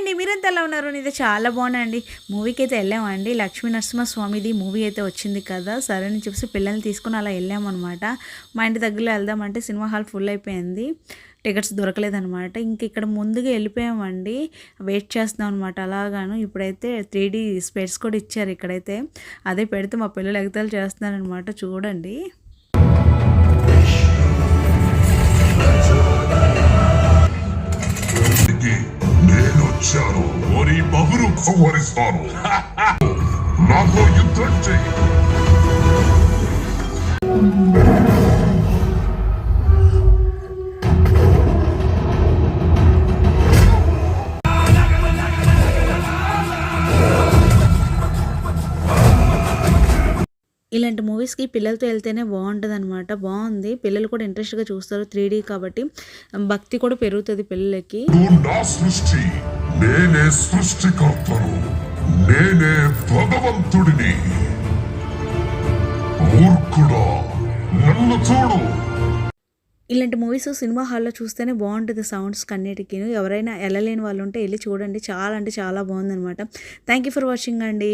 అండి, మీరంతా ఎలా ఉన్నారు? నేనైతే చాలా బాగున్నానండి. మూవీకి అయితే వెళ్ళామండి. లక్ష్మీ నరసింహస్వామిది మూవీ అయితే వచ్చింది కదా, సరే అని చెప్పేసి పిల్లల్ని తీసుకుని అలా వెళ్ళామన్నమాట. మా ఇంటి దగ్గరలో వెళ్దామంటే సినిమా హాల్ ఫుల్ అయిపోయింది, టికెట్స్ దొరకలేదనమాట. ఇంక ఇక్కడ ముందుగా వెళ్ళిపోయామండి, వెయిట్ చేస్తున్నాం అనమాట. అలాగాను ఇప్పుడైతే 3D స్పెట్స్ కూడా ఇచ్చారు ఇక్కడైతే. అదే పెడితే మా పిల్లలు ఎగతాలు చేస్తున్నారనమాట, చూడండి. నేను వచ్చాను, ఓరి బహురు కవ్వరిస్తాను. నాతో యుద్ధం చెయ్యి. ఇలాంటి మూవీస్కి పిల్లలతో వెళ్తేనే బాగుంటుంది అనమాట. బాగుంది, పిల్లలు కూడా ఇంట్రెస్ట్గా చూస్తారు. 3D కాబట్టి భక్తి కూడా పెరుగుతుంది పిల్లలకి. నా సృష్టి, నేనే సృష్టికర్తను, నేనే భగవంతుడిని. మూర్ఖుడా, నన్ను చూడు. ఇలాంటి మూవీస్ సినిమా హాల్లో చూస్తేనే బాగుంటుంది, సౌండ్స్ కన్నిటికి. ఎవరైనా వెళ్ళలేని వాళ్ళు ఉంటే వెళ్ళి చూడండి, చాలా అంటే చాలా బాగుందనమాట. థ్యాంక్ యూ ఫర్ వాచింగ్ అండి.